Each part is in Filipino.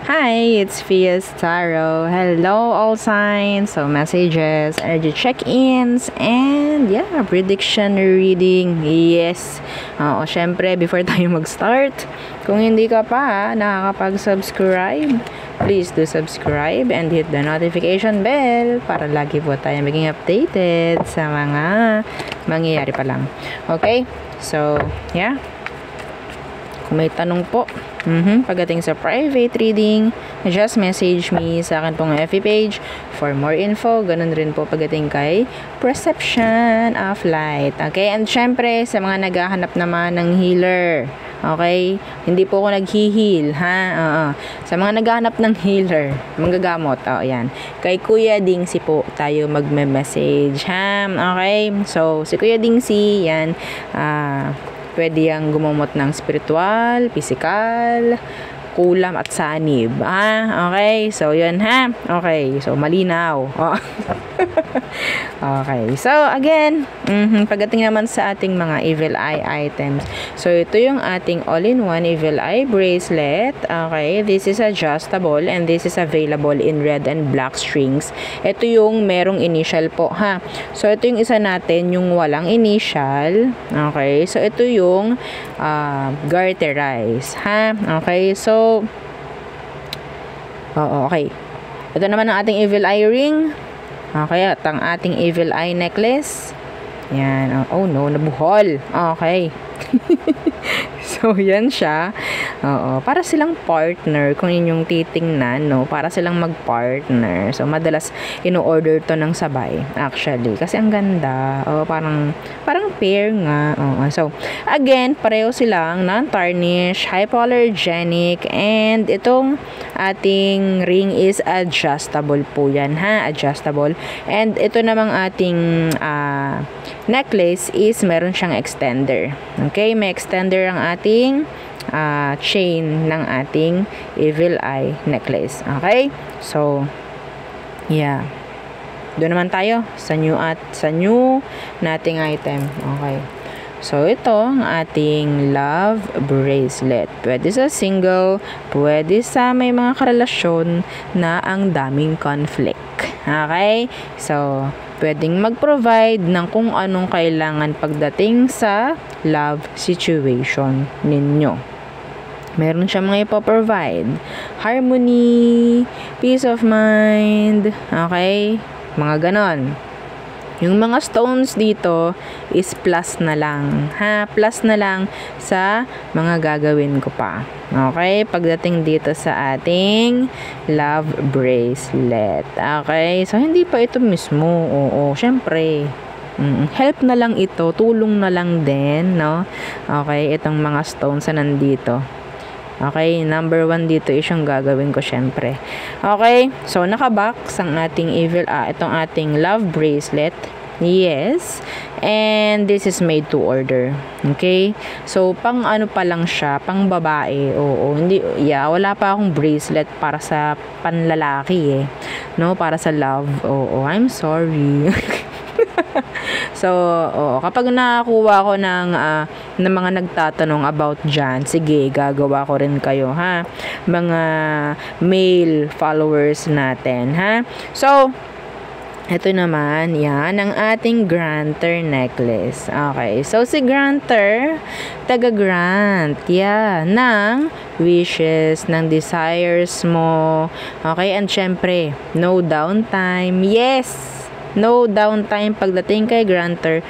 Hi, it's Fias Tarot. Hello, all signs, so messages, energy check-ins, and yeah, prediction reading. Yes. Syempre, before tayo mag-start, kung hindi ka pa nakakapag-subscribe, please do subscribe and hit the notification bell para lagi po tayo maging updated sa mga mangyayari pa lang. Okay? So, yeah. Kung may tanong po, pagdating sa private reading, just message me sa akin pong FB page for more info. Ganun rin po pagdating kay Perception of Light. Okay? And syempre, sa mga naghahanap naman ng healer. Okay? Hindi po ako nag-heal, ha? Sa mga naghahanap ng healer, manggagamot. Yan. Kay Kuya Dingsi po tayo magme-message, ha? Okay? So, si Kuya Dingsi, yan, pwede yang gumamot ng spiritual, physical, kulam at sanib. Okay? So, yun ha? Okay. So, malinaw. Okay. So, again, pagdating naman sa ating mga evil eye items. So, ito yung ating all-in-one evil eye bracelet. Okay? This is adjustable and this is available in red and black strings. Ito yung merong initial po, ha? So, ito yung isa natin, yung walang initial. Okay? So, ito yung garterize, ha? Okay? So, okay. Ito naman ang ating evil eye ring. Okay, at ang ating evil eye necklace. Yan. Oh no, nabuhol. Okay. So, yan siya. Para silang partner, kung inyong titingnan, no? Para silang mag-partner. So, madalas ino-order to ng sabay, actually. Kasi ang ganda. Parang pair nga. So, again, pareho silang non-tarnish, hypoallergenic, and itong ating ring is adjustable po yan, ha? Adjustable. And ito namang ating necklace is meron siyang extender. Okay? May extender ang ating chain ng ating evil eye necklace. Okay? So, yeah. Doon naman tayo sa new nating item. Okay. So, ito ang ating love bracelet. Pwede sa single, pwede sa may mga karelasyon na ang daming conflict. Okay? So, pwedeng mag-provide ng kung anong kailangan pagdating sa love situation ninyo. Meron siya mga ipoprovide. Harmony, peace of mind, okay? Mga ganon. Yung mga stones dito is plus na lang, ha? Plus na lang sa mga gagawin ko pa. Okay? Pagdating dito sa ating love bracelet. Okay? So, hindi pa ito mismo. Syempre. Help na lang ito. Tulong na lang din, no? Okay? Itong mga stones na nandito. Okay, number 1 dito is yung gagawin ko syempre. Okay, so nakabox ang ating itong ating love bracelet. Yes, and this is made to order. Okay, so pang ano pa lang siya, pang babae. Hindi, wala pa akong bracelet para sa panlalaki no, para sa love. I'm sorry. So, kapag nakakuha ko ng mga nagtatanong about dyan, sige, gagawa ko rin kayo, ha? Mga male followers natin, ha? So, ito naman, yan, ang ating granter necklace. Okay, so si granter, taga-grant, ng wishes, ng desires mo. Okay, and syempre, no downtime. Yes! No downtime pagdating kay granter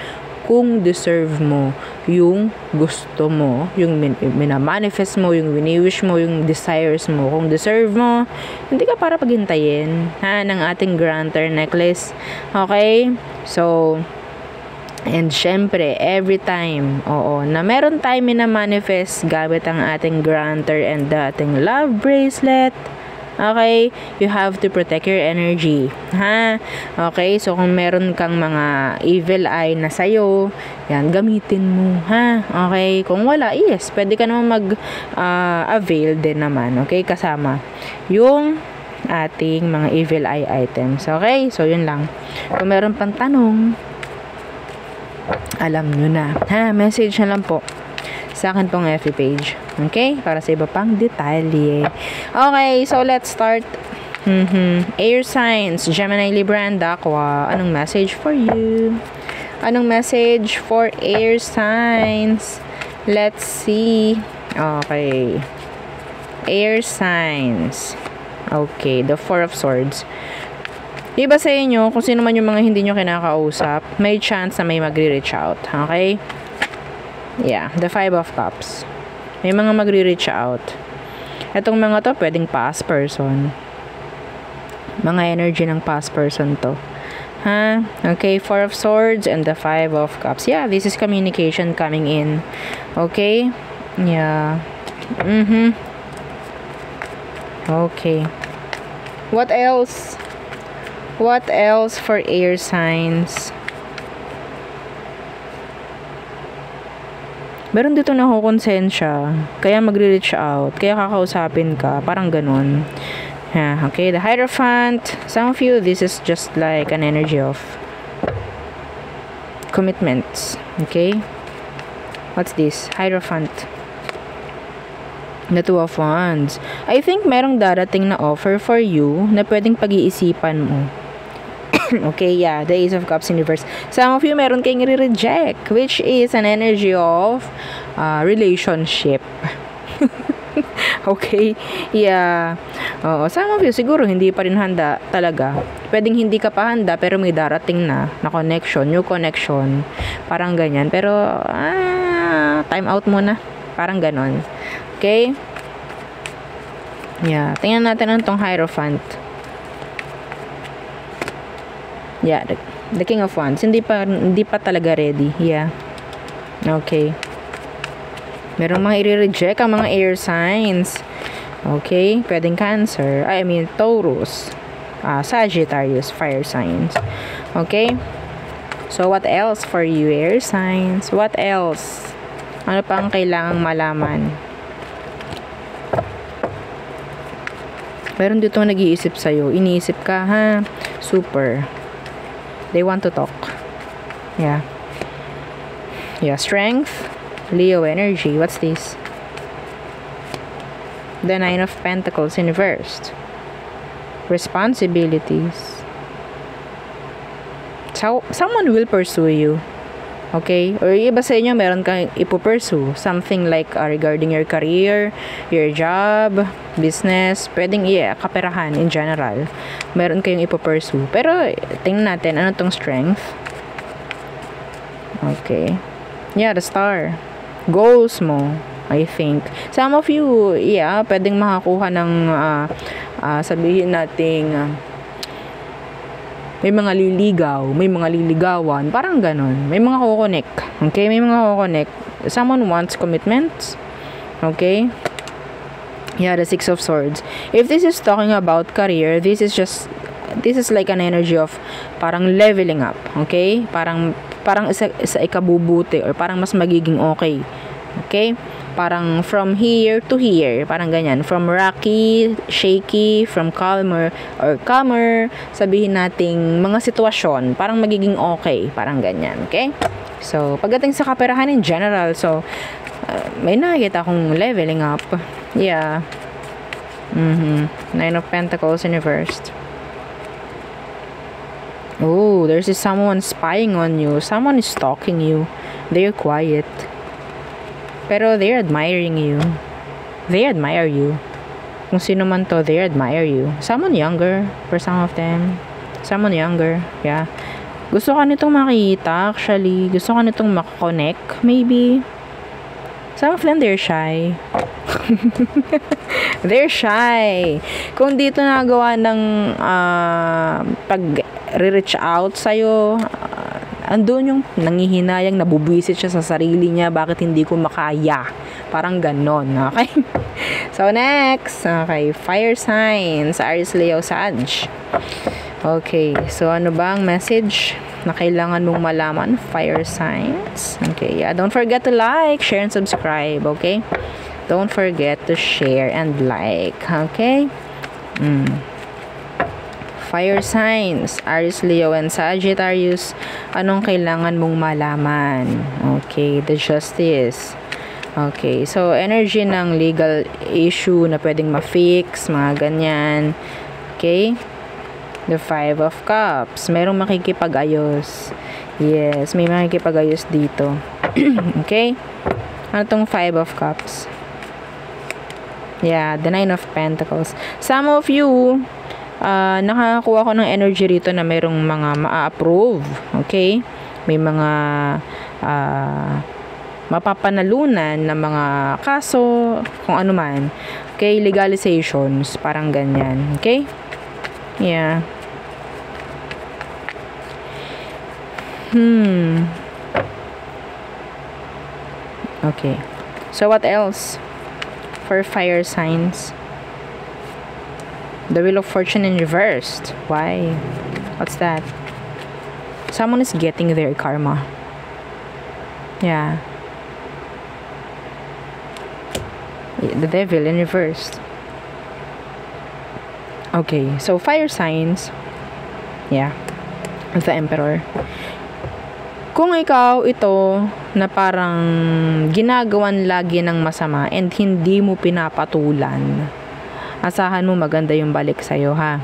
kung deserve mo yung gusto mo, yung minamanifest mo, yung wini-wish mo, yung desires mo. Kung deserve mo, hindi ka para paghintayin, ha, ng ating granter necklace. Okay? So, and syempre, every time, na meron tayo minamanifest gamit ang ating granter and the ating love bracelet. Okay, you have to protect your energy, ha? Okay, so kung meron kang mga evil eye na sa'yo, yan, gamitin mo, ha? Okay, kung wala, yes, pwede ka naman mag-avail din naman, okay, kasama yung ating mga evil eye items, okay? So, yun lang. Kung meron pang tanong, alam nyo na, ha? Message na lang po sa akin pong FB page. Okay? Para sa iba pang detalye. Okay, so let's start. Air signs, Gemini, Libra, and Aqua. Anong message for you? Anong message for air signs? Let's see. Okay. Air signs. Okay, the Four of Swords. Iba sa inyo, kung sino man yung mga hindi nyo kinakausap, may chance na may magre-reach out. Okay? Yeah, the Five of Cups. May mga magre-reach out. Etong mga to, pwedeng past person. Mga energy ng past person to. Okay, Four of Swords and the Five of Cups. Yeah, this is communication coming in. Okay? Yeah. Okay. What else? What else for air signs? Meron dito na konsensya, kaya magre-reach out, kaya kakausapin ka, parang ganun. Yeah, okay, the Hierophant. Some of you, this is just like an energy of commitments. Okay? What's this? Hierophant. The Two of Wands. I think merong darating na offer for you na pwedeng pag-iisipan mo. Okay, yeah, the Ace of Cups in reverse. Some of you, meron kayong re-reject, which is an energy of relationship. Okay, yeah. Some of you, siguro, hindi pa rin handa talaga. Pwedeng hindi ka pa handa, pero may darating na connection, new connection. Parang ganyan. Pero, time out muna. Parang ganon. Okay? Yeah, tingnan natin ang tong Hierophant. Yeah, the King of Wands. Hindi pa talaga ready. Yeah. Okay. Merong mga i-reject ang mga air signs. Okay. Pwedeng Cancer. Taurus. Sagittarius. Fire signs. Okay. So, what else for you, air signs? What else? Ano pang kailangang malaman? Meron dito nag-iisip sa'yo. Iniisip ka, ha? Super. They want to talk. Yeah. Yeah, strength. Leo energy. What's this? The Nine of Pentacles in reversed. Responsibilities. So, someone will pursue you. Okay? Or iba sa inyo, meron kang ipupursue. Something like regarding your career, your job, business, pwedeng kaperahan in general. Meron kayong ipupursue. Pero, tingnan natin, ano tong strength? Okay. Yeah, the Star. Goals mo, I think. Some of you, yeah, pwedeng makakuha ng, sabihin nating, may mga liligaw, may mga liligawan, parang ganon. May mga kukonek. Okay? May mga kukonek. Someone wants commitments. Okay? Yeah, the Six of Swords. If this is talking about career, this is like an energy of parang leveling up. Okay? Parang isa ikabubuti or parang mas magiging okay. Okay? Parang from here to here, parang ganyan. From rocky, shaky, from calmer, sabihin nating mga sitwasyon, parang magiging okay, parang ganyan. Okay? So, pagdating sa kaperahan in general, so, may nakikita akong leveling up. Yeah. Nine of Pentacles in reversed. Oh, there's someone spying on you. Someone is stalking you. They're quiet. Pero they're admiring you. They admire you. Kung sino man to, they admire you. Someone younger, for some of them. Someone younger, yeah. Gusto ka nitong makita, actually. Gusto ka nitong makakonect, maybe. Some of them, they're shy. They're shy. Kung dito nagawa ng pag-reach out sa'yo, andun yung nangihinayang, nabubwisit siya sa sarili niya, bakit hindi ko makaya? Parang ganon, okay? So, next, okay, fire signs, Aries, Leo, Sag. Okay, so ano ba ang message na kailangan mong malaman? Fire signs. Okay, yeah, don't forget to like, share, and subscribe, okay? Don't forget to share and like, okay? Fire signs, Aries, Leo, and Sagittarius. Anong kailangan mong malaman? Okay, the Justice. Okay, so energy ng legal issue na pwedeng ma-fix, mga ganyan. Okay? The Five of Cups. Merong makikipag-ayos. Yes, may makikipag-ayos dito. Okay? Ano tong Five of Cups? Yeah, the Nine of Pentacles. Some of you, nakakuha ko ng energy rito na merong mga ma-approve. Okay? May mga mapapanalunan na mga kaso, kung ano man. Okay? Legalizations. Parang ganyan. Okay? Yeah. Okay. So, what else? For fire signs. The Wheel of Fortune in reversed. Why? What's that? Someone is getting their karma. Yeah. The Devil in reversed. Okay. So, fire signs. Yeah. The Emperor. Kung ikaw ito na parang ginagawan lagi ng masama and hindi mo pinapatulan, asahan mo maganda yung balik sa'yo, ha?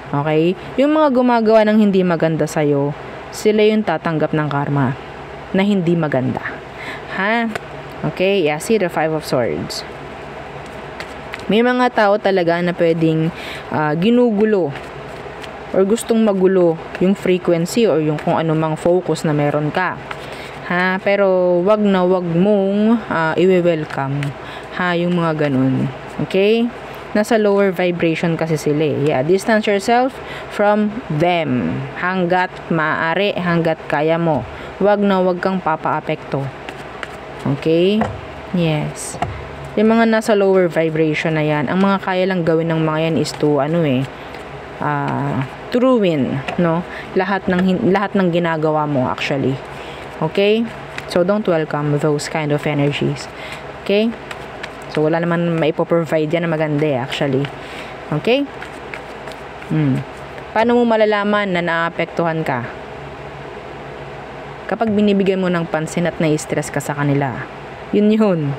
Okay? Yung mga gumagawa ng hindi maganda sa'yo, sila yung tatanggap ng karma na hindi maganda. Ha? Okay? Yeah, see the Five of Swords. May mga tao talaga na pwedeng ginugulo or gustong magulo yung frequency or yung kung anumang focus na meron ka. Ha? Pero wag na wag mong i-welcome. Ha? Yung mga ganun. Okay? Nasa lower vibration kasi sila eh. Yeah, distance yourself from them. Hanggat maaari, hanggat kaya mo. Wag na wag kang papa-apekto. Okay? Yes. Yung mga nasa lower vibration na yan, ang mga kaya lang gawin ng mga yan is to, to ruin, no? Lahat ng ginagawa mo actually. Okay? So don't welcome those kind of energies. Okay? So wala naman maipoprovide yan na maganda actually. Okay? Paano mo malalaman na naapektuhan ka? Kapag binibigyan mo ng pansin at na-stress ka sa kanila. Yun.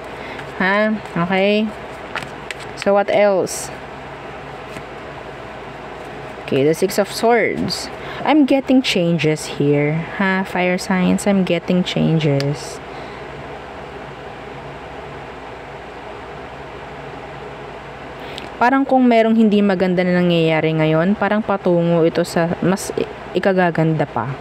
Ha? Okay? So what else? Okay, the Six of Swords. I'm getting changes here. Ha? Fire signs, I'm getting changes. Parang kung merong hindi maganda na nangyayari ngayon, parang patungo ito sa mas ikagaganda pa.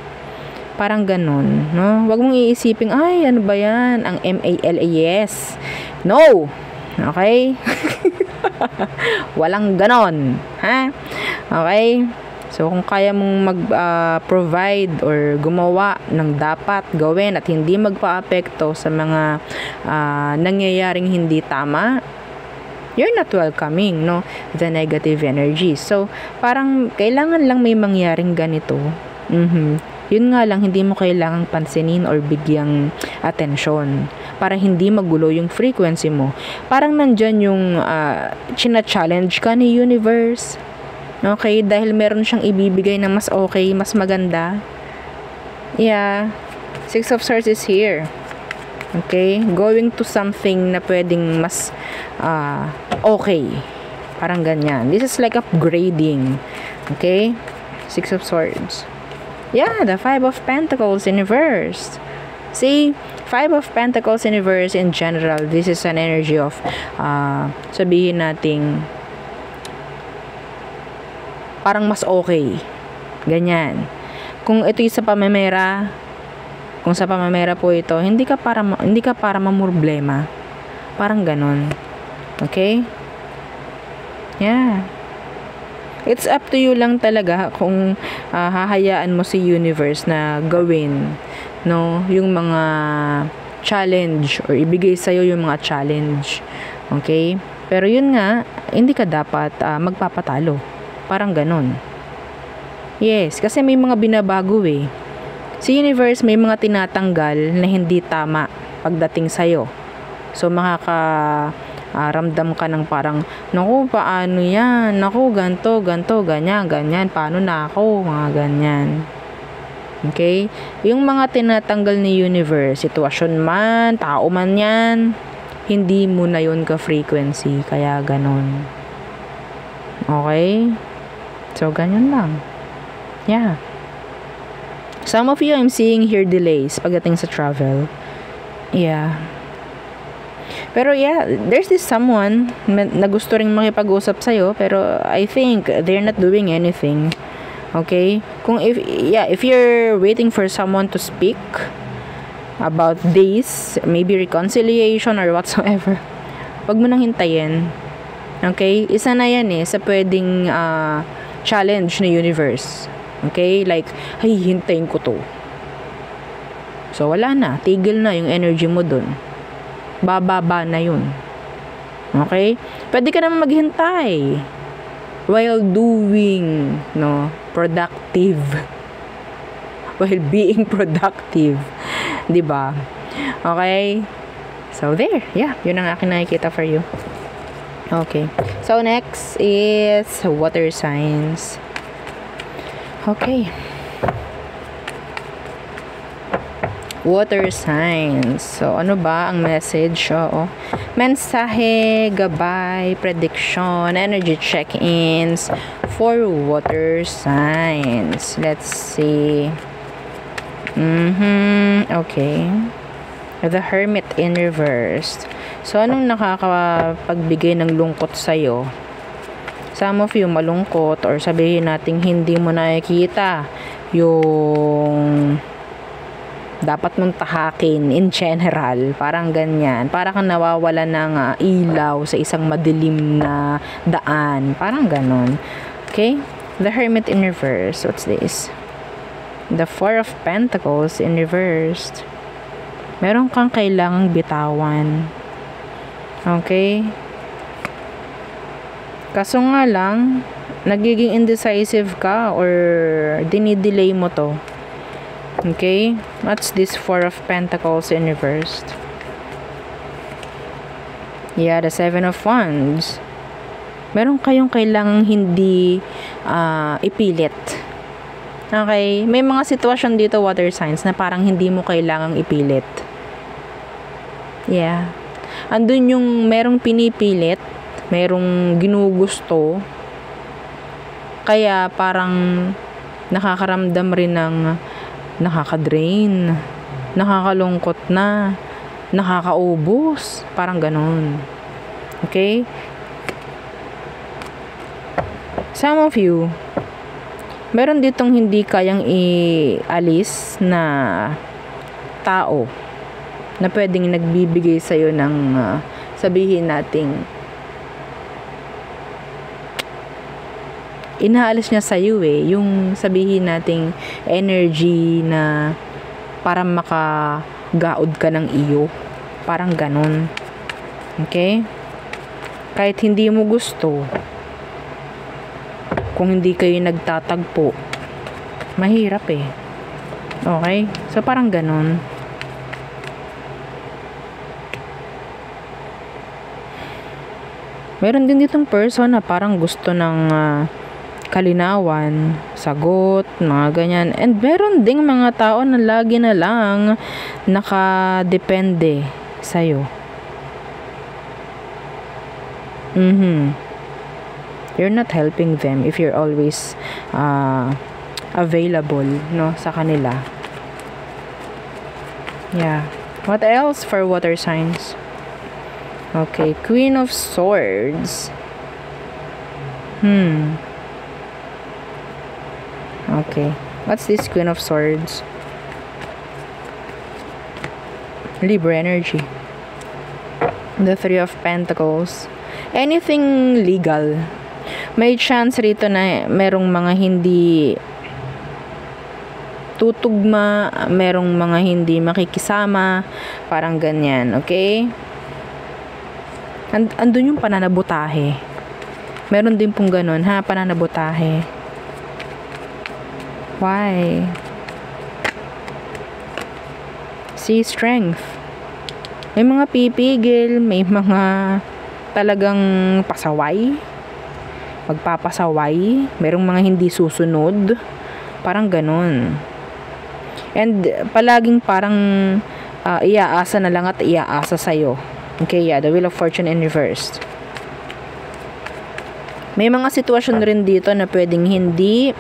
Parang ganun, no? Huwag mong iisipin, ay, ano ba yan? Ang MALAS. No! Okay? Walang ganon. Ha? Okay? So, kung kaya mong mag-provide or gumawa ng dapat gawin at hindi magpa-apekto sa mga nangyayaring hindi tama, you're not welcoming, no? The negative energy. So, parang kailangan lang may mangyaring ganito. Yun nga lang, hindi mo kailangang pansinin or bigyang atensyon para hindi magulo yung frequency mo. Parang nandyan yung china-challenge ka ni universe. Okay? Dahil meron siyang ibibigay na mas okay, mas maganda. Yeah. Six of Swords is here. Okay? Going to something na pwedeng mas okay. Parang ganyan. This is like upgrading. Okay? Six of Swords. Yeah, the Five of Pentacles in reverse. See, Five of Pentacles in reverse in general, this is an energy of, sabihin nating, parang mas okay. Ganyan. Kung ito'y sa pamamera, kung sa pamamera po ito, hindi ka para mamroblema. Parang ganon. Okay? Yeah. It's up to you lang talaga kung hahayaan mo si universe na gawin, no, yung mga challenge or ibigay sa'yo yung mga challenge. Okay? Pero yun nga, hindi ka dapat magpapatalo. Parang ganon. Yes, kasi may mga binabago eh. Si universe may mga tinatanggal na hindi tama pagdating sa'yo. So, ramdam ka ng parang, naku, paano yan? Naku, ganto, ganyan, paano na ako? Mga ganyan. Okay? Yung mga tinatanggal ni universe, sitwasyon man, tao man yan, hindi mo na yun ka-frequency, kaya ganon. Okay? So, ganyan lang. Yeah. Some of you, I'm seeing here delays pagdating sa travel. Yeah. Pero yeah, there's this someone na gusto ring makipag-usap sa'yo, pero I think they're not doing anything. Okay? If you're waiting for someone to speak about this, maybe reconciliation or whatsoever, wag mo nang hintayin. Okay? Isa na yan sa pwedeng challenge ng universe. Okay? Like, ay, hintayin ko to. So, wala na. Tigil na yung energy mo dun. Bababa na yun. Okay? Pwede ka naman maghintay while doing, productive. While being productive. 'Di ba? Okay? So, there. Yeah, yun ang aking nakikita for you. Okay. So, next is water signs. Okay. Water signs. So, ano ba ang message? Mensahe, gabay, prediction, energy check-ins for water signs. Let's see. Okay. The Hermit in reverse. So, anong nakakapagbigay ng lungkot sa'yo? Some of you malungkot, or sabihin natin hindi mo nakikita yung dapat mong tahakin in general. Parang ganyan. Parang kang nawawala ng ilaw sa isang madilim na daan. Parang ganon. Okay? The Hermit in reverse. What's this? The Four of Pentacles in reversed. Meron kang kailangang bitawan. Okay? Kaso nga lang, nagiging indecisive ka or dinidelay mo to. Okay? What's this Four of Pentacles in reversed? Yeah, the Seven of Wands. Meron kayong kailangang hindi ipilit. Okay? May mga sitwasyon dito, water signs, na parang hindi mo kailangang ipilit. Yeah. Andun yung merong pinipilit, merong ginugusto, kaya parang nakakaramdam rin ng nakaka-drain, nakakalungkot na, nakakaubos, parang ganon. Okay? Some of you, meron ditong hindi kayang ialis na tao na pwedeng nagbibigay sa'yo ng sabihin nating inaalis niya sa'yo yung sabihin nating energy na para makagaod ka ng iyo. Parang ganon. Okay? Kahit hindi mo gusto, kung hindi kayo nagtatagpo, mahirap Okay? So, parang ganon. Meron din ditong person na parang gusto ng kalinawan, sagot, mga ganyan. And meron ding mga tao na lagi na lang nakadepende sa'yo. You're not helping them if you're always available, sa kanila. Yeah. What else for water signs? Okay, Queen of Swords. Okay. What's this Queen of Swords? Libra energy. The Three of Pentacles. Anything legal. May chance rito na merong mga hindi tutugma, merong mga hindi makikisama, parang ganyan, okay? Andun yung pananabutahe. Meron din pong ganun, pananabutahe. Why? See, strength. May mga pipigil, may mga talagang pasaway, magpapasaway, merong mga hindi susunod, parang ganun. And palaging parang iaasa na lang at iaasa sa'yo. Okay, yeah, the Wheel of Fortune in reversed. May mga sitwasyon rin dito na pwedeng hindi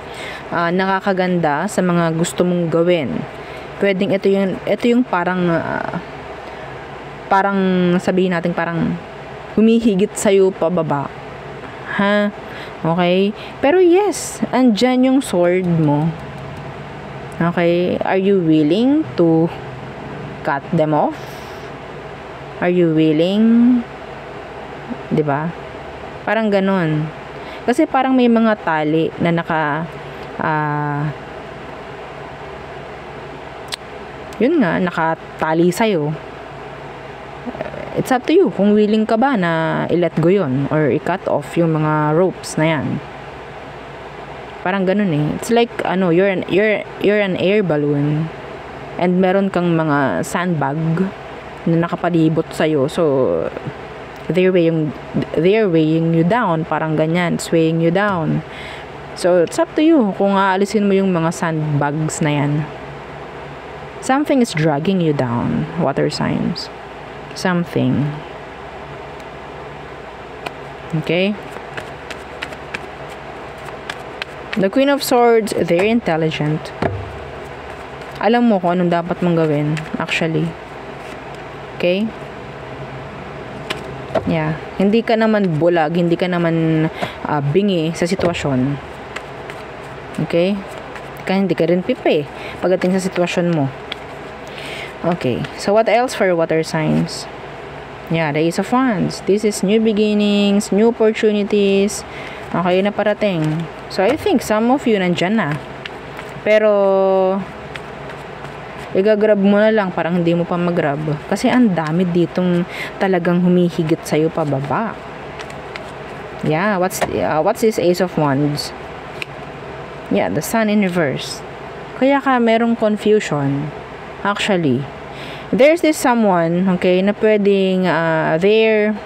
nakakaganda sa mga gusto mong gawin. Pwedeng ito yung parang sabihin natin parang humihigit sa'yo pababa. Ha? Okay? Pero yes, andyan yung sword mo. Okay? Are you willing to cut them off? Are you willing? 'Di ba? Parang ganun. Kasi parang may mga tali na yun nga, nakatali sa'yo. It's up to you kung willing ka ba na i-let go yun or i-cut off yung mga ropes na yan. Parang ganun eh. It's like you're an air balloon and meron kang mga sandbag na nakapalibot sa'yo. So they're weighing you down, parang ganyan, swaying you down. So it's up to you kung aalisin mo yung mga sandbags na yan. Something is dragging you down, water signs. Something. Okay? The Queen of Swords, they're intelligent. Alam mo kung anong dapat mong gawin, actually. Okay? Yeah. Hindi ka naman bulag, hindi ka naman bingi sa sitwasyon. Okay? Hindi ka rin pipe pagdating sa sitwasyon mo. Okay. So, what else for water signs? Yeah, the Ace of Wands. This is new beginnings, new opportunities. Okay na parating. So, I think some of you nandyan na. Pero, igagrab mo na lang, parang hindi mo pa mag-grab. Kasi ang dami ditong talagang humihigit sa'yo pababa. Yeah, what's this Ace of Wands? Yeah, the Sun in reverse. Kaya ka merong confusion. Actually, there's this someone, okay, na pwedeng they're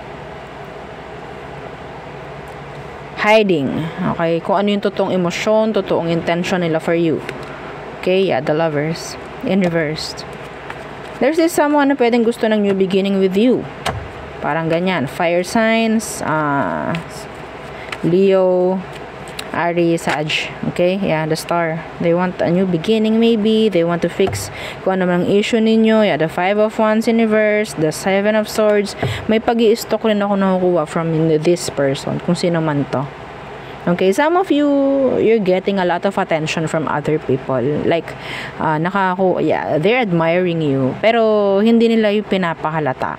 hiding, okay, kung ano yung totoong emosyon, totoong intention nila for you. Okay, yeah, the Lovers in reversed. There's this someone na pwedeng gusto ng new beginning with you. Parang ganyan. Fire signs, Leo, Aries, Sag. Okay? Yeah, the Star. They want a new beginning maybe. They want to fix kung ano mang issue ninyo. Yeah, the Five of Wands in reverse. The Seven of Swords. May pag-i-stock rin ako nakukuha from this person. Kung sino man to. Okay, some of you, you're getting a lot of attention from other people. Like, they're admiring you. Pero, hindi nila yung pinapahalata.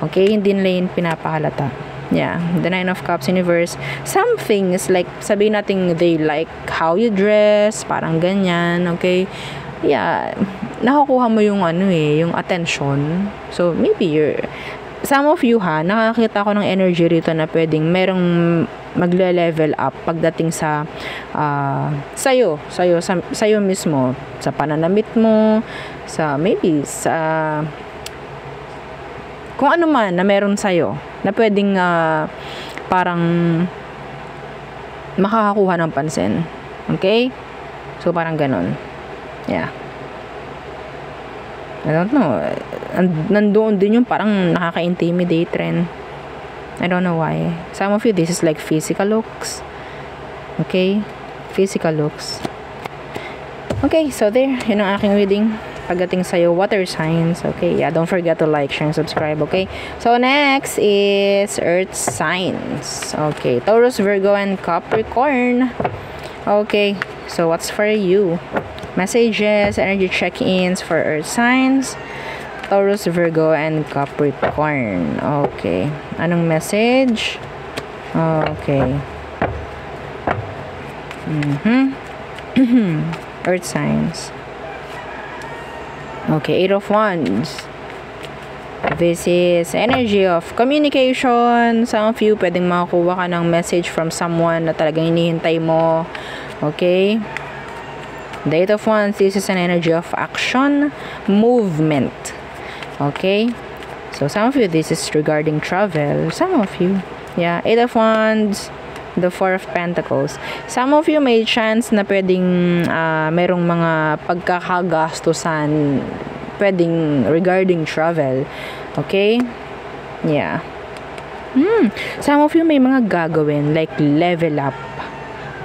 Okay, hindi nila yung pinapahalata. Yeah, the Nine of Cups in reverse. Some things, like, sabihin natin, they like how you dress, parang ganyan, okay? Yeah, nakukuha mo yung yung attention. So, maybe some of you nakakita ko ng energy rito na pwedeng merong magle-level up pagdating sa sayo mismo, sa pananamit mo, maybe sa kung ano man na meron sa'yo na pwedeng parang makakakuha ng pansin. Okay? So, parang ganun. Yeah. I don't know. Nandoon din yung parang nakaka-intimidate rin. I don't know why. Some of you, this is like physical looks. Okay? Physical looks. Okay, so there. Yun ang aking reading. Pagdating sa'yo, water signs. Okay, yeah, don't forget to like, share, and subscribe. Okay, so next is earth signs. Okay, Taurus, Virgo, and Capricorn. Okay, so what's for you? Messages, energy check-ins for earth signs, Taurus, Virgo, and Capricorn. Okay, anong message? Okay. Earth signs. Okay, Eight of Wands. This is energy of communication. Some of you, pwedeng makakuha ka ng message from someone na talagang hinihintay mo. Okay? The Eight of Wands, this is an energy of action, movement. Okay? So, some of you, this is regarding travel. Some of you. Yeah, Eight of Wands, the Four of Pentacles. Some of you may chance na pwedeng merong mga pagkakagastusan pwedeng regarding travel. Okay? Yeah. Some of you may mga gagawin, like level up.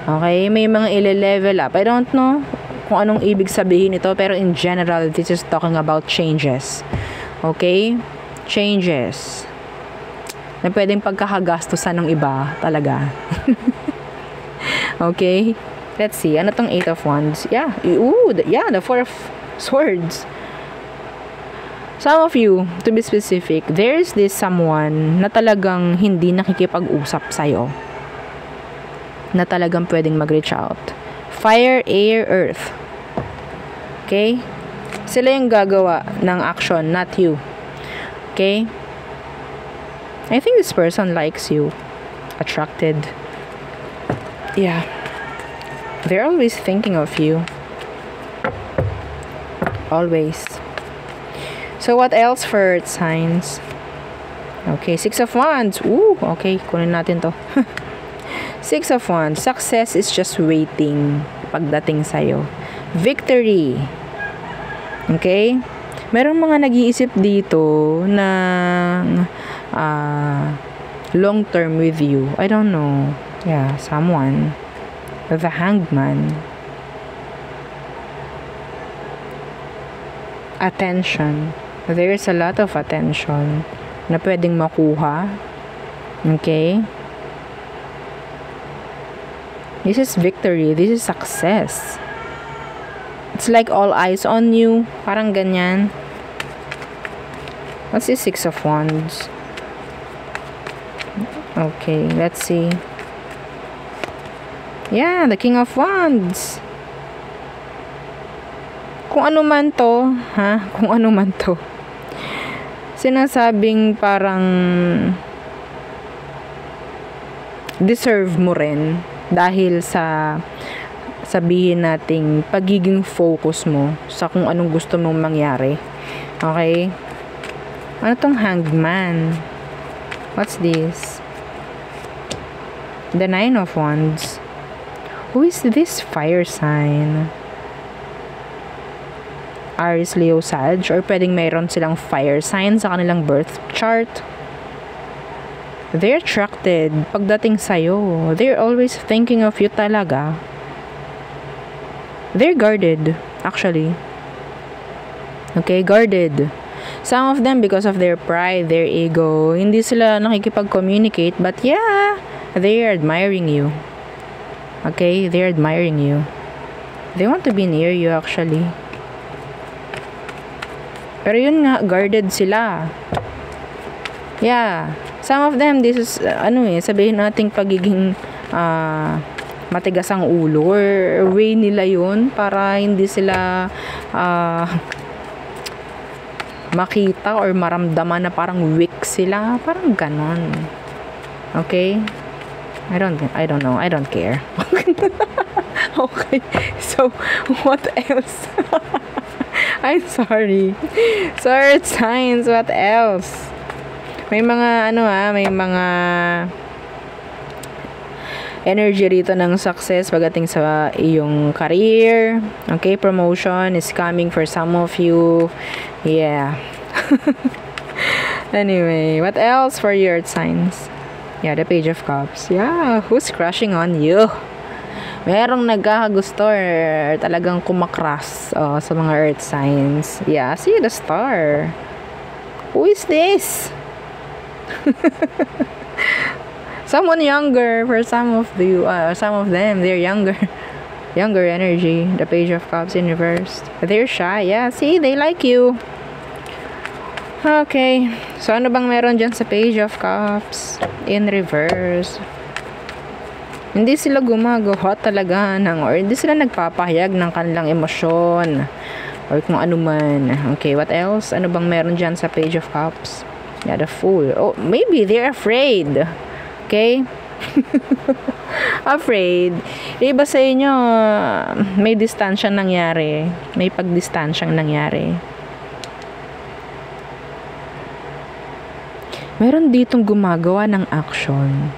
Okay? May mga ile-level up. I don't know kung anong ibig sabihin ito, pero in general, this is talking about changes. Okay? Changes. Na pwedeng pagkakagastusan ng iba talaga. Okay? Let's see. Ano tong 8 of Wands? Yeah. The 4 of Swords. Some of you, to be specific, there's this someone na talagang hindi nakikipag-usap sa'yo. Na talagang pwedeng mag-reach out. Fire, air, earth. Okay? Sila yung gagawa ng action, not you. Okay? I think this person likes you. Attracted. Yeah. They're always thinking of you. Always. So, what else for Earth signs? Okay, 6 of Wands. Ooh, okay, kunin natin to. 6 of Wands. Success is just waiting pagdating sa'yo. Victory. Okay? Merong mga nag-iisip dito na long term with you. I don't know. Yeah, someone. The Hanged Man. Attention. There's a lot of attention na pwedeng makuha. Okay? This is victory. This is success. It's like all eyes on you. Parang ganyan. What's this 6 of Wands? Okay, let's see. Yeah, the King of Wands. Kung ano man to, ha? Kung ano man to. Sinasabing parang deserve mo rin dahil sa sabihin nating pagiging focus mo sa kung anong gusto mong mangyari. Okay? Ano tong Hanged Man? What's this? The 9 of Wands. Who is this fire sign? Aries, Leo, Sag, or pwedeng mayroon silang fire sign sa kanilang birth chart. They're attracted pagdating sa'yo. They're always thinking of you talaga. They're guarded, actually. Okay, guarded. Some of them, because of their pride, their ego, hindi sila nakikipag-communicate, but yeah, they're admiring you. Okay, they're admiring you. They want to be near you, actually. Pero yun nga, guarded sila. Yeah. Some of them, this is, sabihin nating pagiging matigas ang ulo, or way nila yun para hindi sila makita or maramdaman na parang weak sila. Parang ganon. Okay? I don't know. I don't care. Okay. So, what else? I'm sorry. So, Earth signs, what else? May mga, may mga energy rito ng success pagdating sa iyong career. Okay, promotion is coming for some of you. Yeah. Anyway, what else for your Earth signs? Yeah, the Page of Cups. Yeah, who's crushing on you? Merong nagkakagusto or talagang kumakras sa mga Earth signs. Yeah, see the star. Who is this? Someone younger for some of them. They're younger. Younger energy. The Page of Cups in reverse. They're shy. Yeah, see, they like you. Okay. So, ano bang meron dyan sa Page of Cups in reverse? Hindi sila gumagawa talaga or hindi sila nagpapahayag ng kanilang emosyon or kung ano man. Okay, what else? Ano bang meron dyan sa Page of Cups? Yeah, the Fool. Oh, maybe they're afraid. Okay? Afraid. Iba sa inyo, may distansyang nangyari. May pagdistansyang nangyari. Meron ditong gumagawa ng action.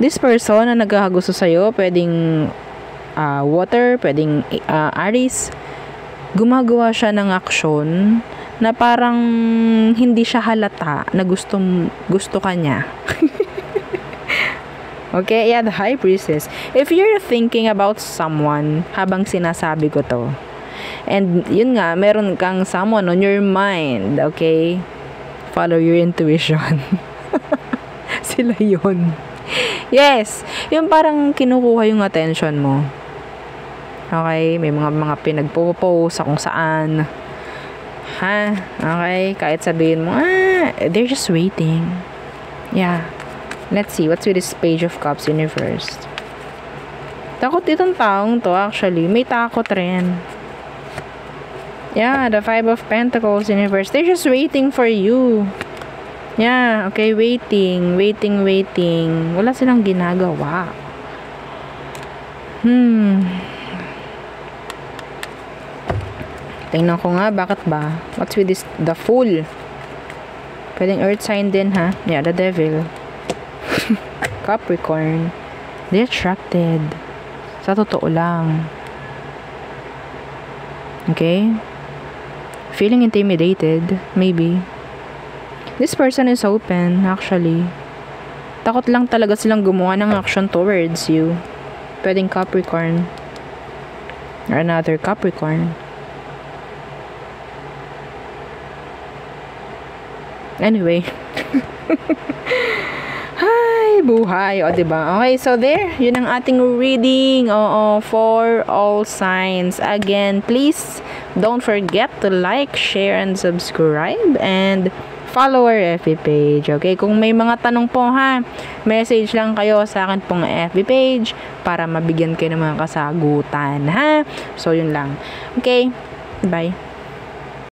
This person na nagkakagusto sa'yo, pwedeng water, pwedeng Aries, gumagawa siya ng aksyon na parang hindi siya halata na gusto ka niya. Okay, yeah, the High Priestess. If you're thinking about someone habang sinasabi ko to, and yun nga, meron kang someone on your mind, okay? Follow your intuition. Sila yun. Yes, yung parang kinukuha yung attention mo. Okay, may mga pinagpo-post sa kung saan. Ha? Okay, kahit sabihin mo, they're just waiting. Yeah. Let's see, what's with this Page of Cups universe? Takot itong taong to, actually. May takot rin. Yeah, the Five of Pentacles universe. They're just waiting for you. Yeah, okay, waiting. Wala silang ginagawa. Tingnan ko nga, bakit ba? What's with this, the Fool? Pwedeng earth sign din, ha? Yeah, the Devil. Capricorn. They're attracted. Sa totoo lang. Okay? Feeling intimidated, maybe. This person is open, actually. Takot lang talaga silang gumawa ng action towards you. Pwedeng Capricorn. Or another Capricorn. Anyway. Hi, buhay. O, diba? Okay, so there. Yun ang ating reading. Oo, for all signs. Again, please don't forget to like, share, and subscribe. And follow our FB page. Okay? Kung may mga tanong po, ha, message lang kayo sa akin pong FB page para mabigyan kayo ng mga kasagutan, ha? So, yun lang. Okay? Bye.